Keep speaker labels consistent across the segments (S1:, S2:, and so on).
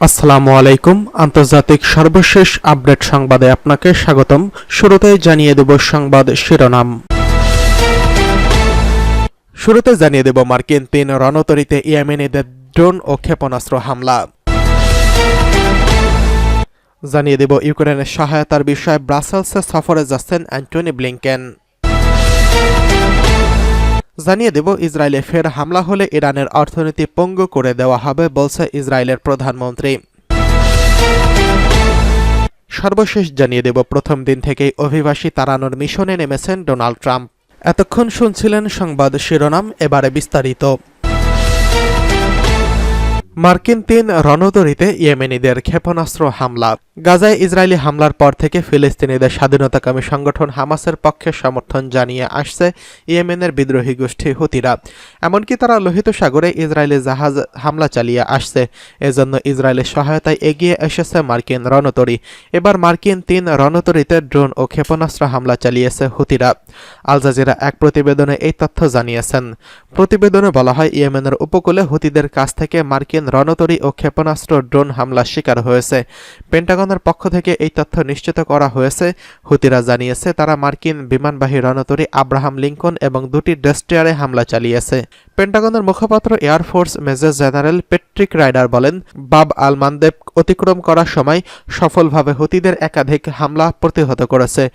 S1: আসসালামু আলাইকুম। আন্তর্জাতিক সর্বশেষ আপডেট সংবাদে আপনাকে স্বাগতম। শুরুতে জানিয়ে দেব সংবাদ শিরোনাম। শুরুতে জানিয়ে দেব মার্কিন ৩ রণতরীতে ইয়েমেনিদের ড্রোন ও ক্ষেপণাস্ত্র হামলা। জানিয়ে দেব ইউক্রেনের সহায়তার বিষয়ে ব্রাসেলসে সফরে যাচ্ছেন অ্যান্টনি ব্লিংকেন। জানিয়ে দেব ইসরায়েলে ফের হামলা হলে ইরানের অর্থনীতি পঙ্গু করে দেওয়া হবে বলছে ইসরায়েলের প্রধানমন্ত্রী। সর্বশেষ জানিয়ে দেব প্রথম দিন থেকেই অভিবাসী তাড়ানোর মিশনে নেমেছেন ডোনাল্ড ট্রাম্প। এতক্ষণ শুনছিলেন সংবাদ শিরোনাম, এবারে বিস্তারিত। মার্কিন ৩ রণতরীতে ইয়েমেনিদের ক্ষেপণাস্ত্র হামলা। গাজায় ইসরায়েলি হামলার পর থেকে ফিলিস্তিনিদের স্বাধীনতাকামী সংগঠন হামাসের পক্ষে সমর্থন জানিয়ে আসছে ইয়েমেনের বিদ্রোহী গোষ্ঠী হুতিরা। এমনকি তারা লোহিত সাগরে ইসরায়েলি জাহাজ হামলা চালিয়ে আসছে। এজন্য ইসরায়েলের সহায়তায় এগিয়ে এসেছে মার্কিন রণতরী। এবার মার্কিন ৩ রণতরীতে ড্রোন ও ক্ষেপণাস্ত্র হামলা চালিয়েছে হুতিরা। আল জাজিরা এক প্রতিবেদনে এই তথ্য জানিয়েছেন। প্রতিবেদনে বলা হয়, ইয়েমেনের উপকূলে হুতিদের কাছ থেকে মার্কিন রণতরী ও ক্ষেপণাস্ত্র ড্রোন হামলার শিকার হয়েছে। পেন্টাগনের পক্ষ থেকে এই তথ্য নিশ্চিত করা হয়েছে। হুতিরা জানিয়েছে তারা মার্কিন বিমানবাহী রণতরী আব্রাহাম লিঙ্কন এবং 2টি ডেস্ট্রয়ারে হামলা চালিয়েছে। পেন্টাগনের মুখপাত্র air force major general Patrick Ryder বলেন, বাব আল মানদেব অতিক্রম করার সময় সফলভাবে হুতিদের একাধিক হামলা প্রতিহত করেছে।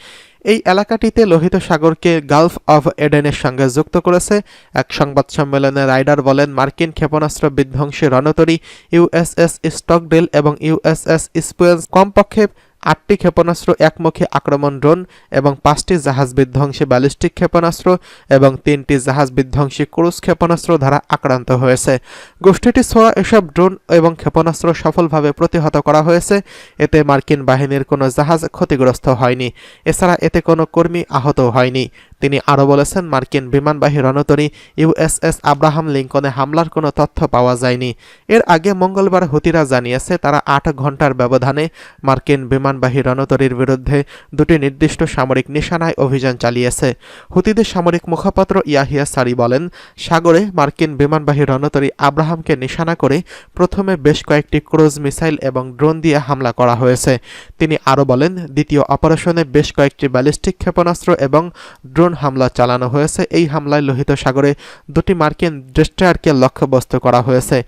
S1: এই এলাকাটিতে লোহিত সাগরকে গালফ অব এডেনের সঙ্গে যুক্ত করেছে। এক সংবাদ সম্মেলনে রাইডার বলেন, মার্কিন ক্ষেপণাস্ত্র বিধ্বংসী রণতরী ইউএসএস স্টকডেল এবং ইউএসএস স্পুয়েন্স কমপক্ষে 8টি ক্ষেপণাস্ত্র একমুখী আক্রমণ ড্রোন এবং 5টি জাহাজ বিধ্বংসী ব্যালিস্টিক ক্ষেপণাস্ত্র এবং 3টি জাহাজ বিধ্বংসী ক্রুজ ক্ষেপণাস্ত্র দ্বারা আক্রান্ত হয়েছে। গোষ্ঠীটি ছোড়া এসব ড্রোন এবং ক্ষেপণাস্ত্র সফলভাবে প্রতিহত করা হয়েছে। এতে মার্কিন বাহিনীর কোনো জাহাজ ক্ষতিগ্রস্ত হয়নি। এছাড়া এতে কোনো কর্মী আহত হয়নি। তিনি আরও বলেছেন, মার্কিন বিমানবাহী রণতরী ইউএসএস আব্রাহাম লিঙ্কনে হামলার কোনো তথ্য পাওয়া যায়নি। এর আগে মঙ্গলবার হুতিরা জানিয়েছে তারা 8 ঘণ্টার ব্যবধানে মার্কিন বিমানবাহী রণতরীর বিরুদ্ধে 2টি নির্দিষ্ট সামরিক নিশানায় অভিযান চালিয়েছে। হুতিদের সামরিক মুখপাত্র ইয়াহিয়া সারি বলেন, সাগরে মার্কিন বিমানবাহী রণতরী আব্রাহামকে নিশানা করে প্রথমে বেশ কয়েকটি ক্রুজ মিসাইল এবং ড্রোন দিয়ে হামলা করা হয়েছে। তিনি আরও বলেন, দ্বিতীয় অপারেশনে বেশ কয়েকটি ব্যালিস্টিক ক্ষেপণাস্ত্র এবং ড্রোন হামলা চালানো হয়েছে। এই হামলায় লোহিত সাগরে 2টি মার্কিন ডেস্ট্রয়ারকে লক্ষ্যবস্তু করা হয়েছে।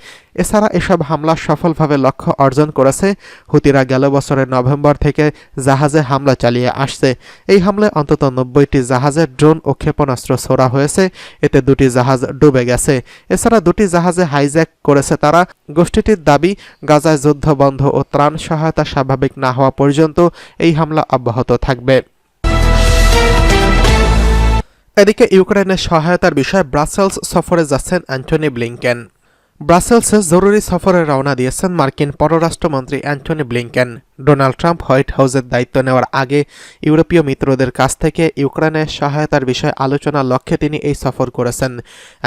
S1: এছাড়া এসব হামলা সফলভাবে লক্ষ্য অর্জন করেছে। হুতিরা গেল বছরের নভেম্বর থেকে জাহাজে হামলা চালিয়ে আসছে। এই হামলায় অন্তত 90টি জাহাজে ড্রোন ও ক্ষেপণাস্ত্র ছোড়া হয়েছে। এতে 2টি জাহাজ ডুবে গেছে। এছাড়া 2টি জাহাজে হাইজ্যাক করেছে তারা। গোষ্ঠীটির দাবি, গাজায় যুদ্ধ বন্ধ ও ত্রাণ সহায়তা স্বাভাবিক না হওয়া পর্যন্ত এই হামলা অব্যাহত থাকবে। এদিকে ইউক্রেনের সহায়তার বিষয়ে ব্রাসেলস সফরে যাচ্ছেন অ্যান্টনি ব্লিংকেন। ব্রাসেলসে জরুরি সফরে রওনা দিয়েছেন মার্কিন পররাষ্ট্রমন্ত্রী Antony Blinken. Donald Trump White হাউসের দায়িত্ব নেওয়ার আগে ইউরোপীয় মিত্রদের কাছ থেকে ইউক্রেনের সহায়তার বিষয়ে আলোচনার লক্ষ্যে তিনি এই সফর করেছেন।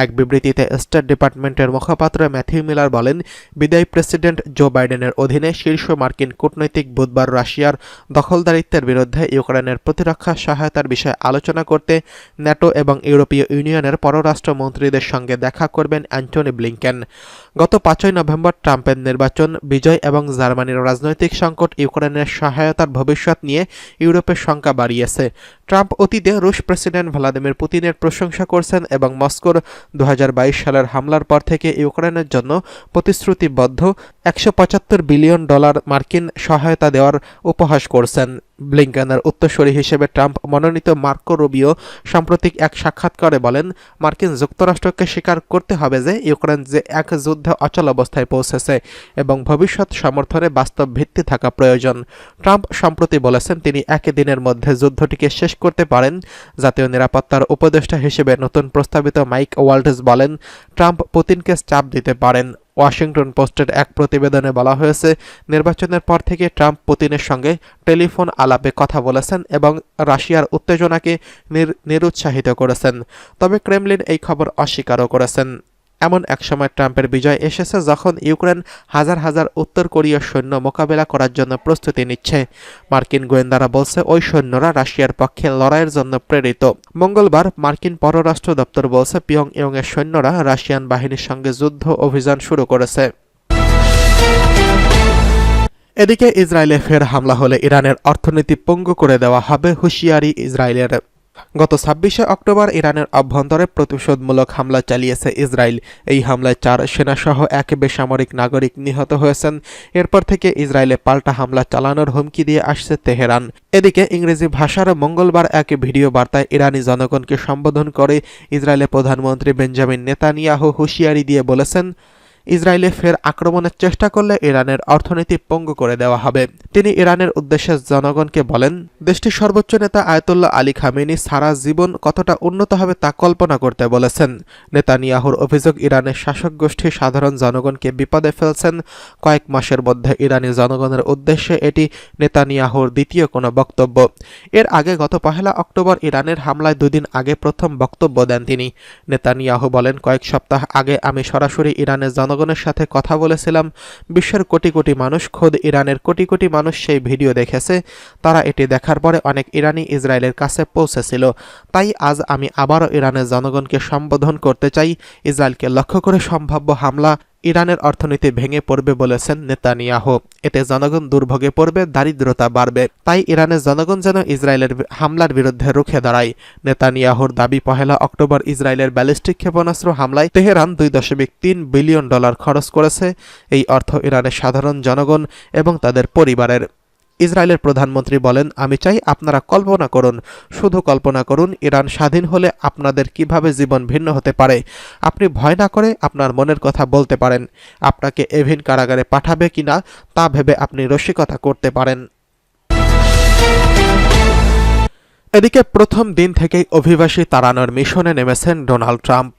S1: এক বিবৃতিতে স্টেট ডিপার্টমেন্টের মুখপাত্র ম্যাথিউ মিলার বলেন, বিদায়ী প্রেসিডেন্ট জো বাইডেনের অধীনে শীর্ষ মার্কিন কূটনৈতিক বুধবার রাশিয়ার দখলদারিত্বের বিরুদ্ধে ইউক্রেনের প্রতিরক্ষা সহায়তার বিষয়ে আলোচনা করতে ন্যাটো এবং ইউরোপীয় ইউনিয়নের পররাষ্ট্রমন্ত্রীদের সঙ্গে দেখা করবেন অ্যান্টনি ব্লিংকেন। গত 5 নভেম্বর ট্রাম্পের নির্বাচন বিজয় এবং জার্মানির রাজনৈতিক সংকট ইউক্রেনের সহায়তার ভবিষ্যৎ নিয়ে ইউরোপের শঙ্কা বাড়িয়েছে। ট্রাম্প অতীতে রুশ প্রেসিডেন্ট ভ্লাদিমির পুতিনের প্রশংসা করছেন এবং মস্কোর 2022 সালের হামলার পর থেকে ইউক্রেনের জন্য প্রতিশ্রুতিবদ্ধ $175 বিলিয়ন মার্কিন সহায়তা দেওয়ার উপহাস করছেন। ব্লিংকেনের উত্তরসূরি হিসেবে ট্রাম্প মনোনীত মার্কো রুবিও সাম্প্রতিক এক সাক্ষাৎকারে বলেন, মার্কিন যুক্তরাষ্ট্রকে স্বীকার করতে হবে যে ইউক্রেন যে এক যুদ্ধে অচল অবস্থায় পৌঁছেছে এবং ভবিষ্যৎ সমর্থনে বাস্তব ভিত্তি থাকা প্রয়োজন। ট্রাম্প সম্প্রতি বলেছেন তিনি একদিনের মধ্যে যুদ্ধটিকে শেষ করতে পারেন। জাতীয় নিরাপত্তার উপদেষ্টা হিসেবে নতুন প্রস্তাবিত মাইক ওয়াল্টজ বলেন, ট্রাম্প পুতিনকে চাপ দিতে পারেন। ওয়াশিংটন পোস্টের এক প্রতিবেদনে বলা হয়েছে, নির্বাচনের পর থেকে ট্রাম্প পুতিনের সঙ্গে টেলিফোন আলাপে কথা বলেছেন এবং রাশিয়ার উত্তেজনাকে নিরুৎসাহিত করেছেন। তবে ক্রেমলিন এই খবর অস্বীকারও করেছেন। এমন এক সময় ট্রাম্পের বিজয় এসেছে যখন ইউক্রেন হাজার হাজার উত্তর কোরীয় সৈন্য মোকাবেলা করার জন্য প্রস্তুতি নিচ্ছে। মার্কিন গোয়েন্দারা বলছে ওই সৈন্যরা রাশিয়ার পক্ষে লড়াইয়ের জন্য প্রেরিত। মঙ্গলবার মার্কিন পররাষ্ট্র দপ্তর বলছে পিয়ংইয়ং এর সৈন্যরা রাশিয়ান বাহিনীর সঙ্গে যুদ্ধ অভিযান শুরু করেছে। এদিকে ইসরায়েলে ফের হামলা হলে ইরানের অর্থনীতি পঙ্গু করে দেওয়া হবে, হুঁশিয়ারি ইসরায়েলের। গত ২৬শে অক্টোবর ইরানের অভ্যন্তরে প্রতিশোধমূলক হামলা চালিয়েছে ইসরায়েল। এই হামলায় ৪ সেনাসহ এক বেসামরিক নাগরিক নিহত হয়েছেন। এরপর থেকে ইসরায়েলে পাল্টা হামলা চালানোর হুমকি দিয়ে আসছে তেহরান। এদিকে ইংরেজি ভাষার মঙ্গলবার এক ভিডিও বার্তায় ইরানি জনগণকে সম্বোধন করে ইসরায়েলের প্রধানমন্ত্রী বেঞ্জামিন নেতানিয়াহু হুঁশিয়ারি দিয়ে বলেছেন, ইসরায়েলে ফের আক্রমণের চেষ্টা করলে ইরানের অর্থনীতি পঙ্গু করে দেওয়া হবে। তিনি ইরানের উদ্দেশ্যে জনগণকে বলেন, দেশটির সর্বোচ্চ নেতা আয়াতুল্লাহ আলী খামেনি সারা জীবন কতটা উন্নত হবে তা কল্পনা করতে বলেছেন। নেতানিয়াহুর অভিযোগ, ইরানের শাসক গোষ্ঠী সাধারণ জনগণকে বিপদে ফেলছেন। কয়েক মাসের মধ্যে ইরানি জনগণের উদ্দেশ্যে এটি নেতানিয়াহুর দ্বিতীয় কোনো বক্তব্য। এর আগে গত ১ অক্টোবর ইরানের হামলায় ২ দিন আগে প্রথম বক্তব্য দেন তিনি। নেতানিয়াহু বলেন, কয়েক সপ্তাহ আগে আমি সরাসরি ইরানের জনগণের সাথে কথা বলেছিলাম। বিশ্বের কোটি কোটি মানুষ, খোদ ইরানের কোটি কোটি মানুষ সেই ভিডিও দেখেছে। তারা এটি দেখার পরে অনেক ইরানি ইসরায়েলের কাছে পৌঁছেছিল। তাই আজ আমি আবারও ইরানের জনগণকে সম্বোধন করতে চাই। ইসরায়েলকে লক্ষ্য করে সম্ভাব্য হামলা ইরানের অর্থনীতি ভেঙে পড়বে বলেছেন নেতানিয়াহু। এতে জনগণ দুর্ভোগে পড়বে, দারিদ্রতা বাড়বে। তাই ইরানের জনগণ যেন ইসরায়েলের হামলার বিরুদ্ধে রুখে দাঁড়ায়। নেতানিয়াহুর দাবি, ১ অক্টোবর ইসরায়েলের ব্যালিস্টিক ক্ষেপণাস্ত্র হামলায় তেহরান $2.3 বিলিয়ন খরচ করেছে। এই অর্থ ইরানের সাধারণ জনগণ এবং তাদের পরিবারের। ইসরায়েলের প্রধানমন্ত্রী বলেন, আমি চাই আপনারা কল্পনা করুন, শুধু কল্পনা করুন ইরান স্বাধীন হলে আপনাদের কিভাবে জীবন ভিন্ন হতে পারে। আপনি ভয় না করে আপনার মনের কথা বলতে পারেন। আপনাকে এভিন কারাগারে পাঠাবে কিনা তা ভেবে আপনি রসিকতা করতে পারেন। এদিকে প্রথম দিন থেকেই অভিবাসী তাড়ানোর মিশনে নেমেছেন ডোনাল্ড ট্রাম্প।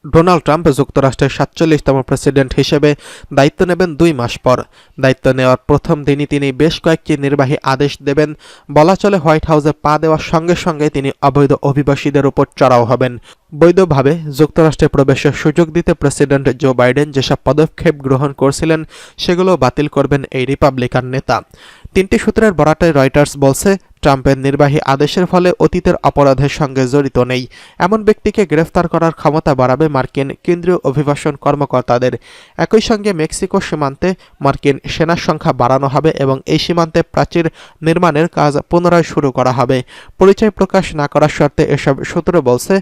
S1: ডোনাল্ড ট্রাম্প যুক্তরাষ্ট্রের ৪৭তম প্রেসিডেন্ট হিসেবে দায়িত্ব নেবেন ২ মাস পর। দায়িত্ব নেওয়ার প্রথম দিনই তিনি বেশ কয়েকটি নির্বাহী আদেশ দেবেন। বলা চলে হোয়াইট হাউসে পা দেওয়ার সঙ্গে সঙ্গে তিনি অবৈধ অভিবাসীদের উপর চড়াও হবেন। বৈধভাবে যুক্তরাষ্ট্রে প্রবেশের সুযোগ দিতে প্রেসিডেন্ট জো বাইডেন যেসব পদক্ষেপ গ্রহণ করছিলেন সেগুলো বাতিল করবেন এই রিপাবলিকান নেতা। ৩টি সূত্রের বরাতে রয়টার্স বলছে, ট্রাম্পের নির্বাহী আদেশের ফলে অতীতের অপরাধের সঙ্গে জড়িত নেই এমন ব্যক্তিকে গ্রেফতার করার ক্ষমতা বাড়াবে মার্কিন কেন্দ্রীয় অভিবাসন কর্মকর্তাদের। একই সঙ্গে মেক্সিকো সীমান্তে মার্কিন সেনার সংখ্যা বাড়ানো হবে এবং এই সীমান্তে প্রাচীর নির্মাণের কাজ পুনরায় শুরু করা হবে। পরিচয় প্রকাশ না করার শর্তে এসব সূত্র বলছে,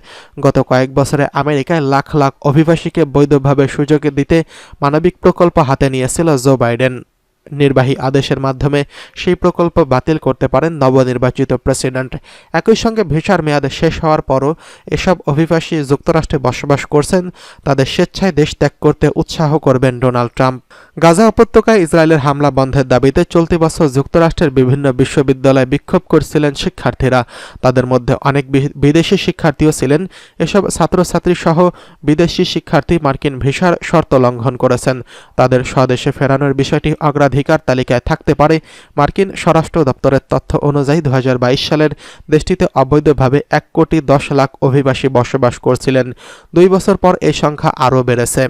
S1: গত কয়েক বছরে আমেরিকায় লাখ লাখ অভিবাসীকে বৈধভাবে সুযোগ দিতে মানবিক প্রকল্প হাতে নিয়েছিল জো বাইডেন। নির্বাহী আদেশের মাধ্যমে সেই প্রকল্প বাতিল করতে পারেন নবনির্বাচিত প্রেসিডেন্ট। একই সঙ্গে ভিসার মেয়াদ শেষ হওয়ার পরও এসব অভিবাসী যুক্তরাষ্ট্রে বসবাস করছেন তাদের স্বেচ্ছায় দেশ ত্যাগ করতে উৎসাহ করবেন ডোনাল্ড ট্রাম্প। গাজা উপত্যকায় ইসরায়েলের হামলা বন্ধের দাবিতে চলতি বছর যুক্তরাষ্ট্রের বিভিন্ন বিশ্ববিদ্যালয়ে বিক্ষোভ করছিলেন শিক্ষার্থীরা। তাদের মধ্যে অনেক বিদেশি শিক্ষার্থীও ছিলেন। এসব ছাত্রছাত্রী সহ বিদেশি শিক্ষার্থী মার্কিন ভিসার শর্ত লঙ্ঘন করেছেন। তাদের স্বদেশে ফেরানোর বিষয়টি অগ্রাধিকার তালিকায় থাকতে পারে। মার্কিন স্বরাষ্ট্র দপ্তরের তথ্য অনুযায়ী ২০২২ সালের দেশটিতে অবৈধভাবে ১,১০,০০,০০০ অভিবাসী বসবাস করছিলেন। ২ বছর পর এই সংখ্যা আরও বেড়েছে।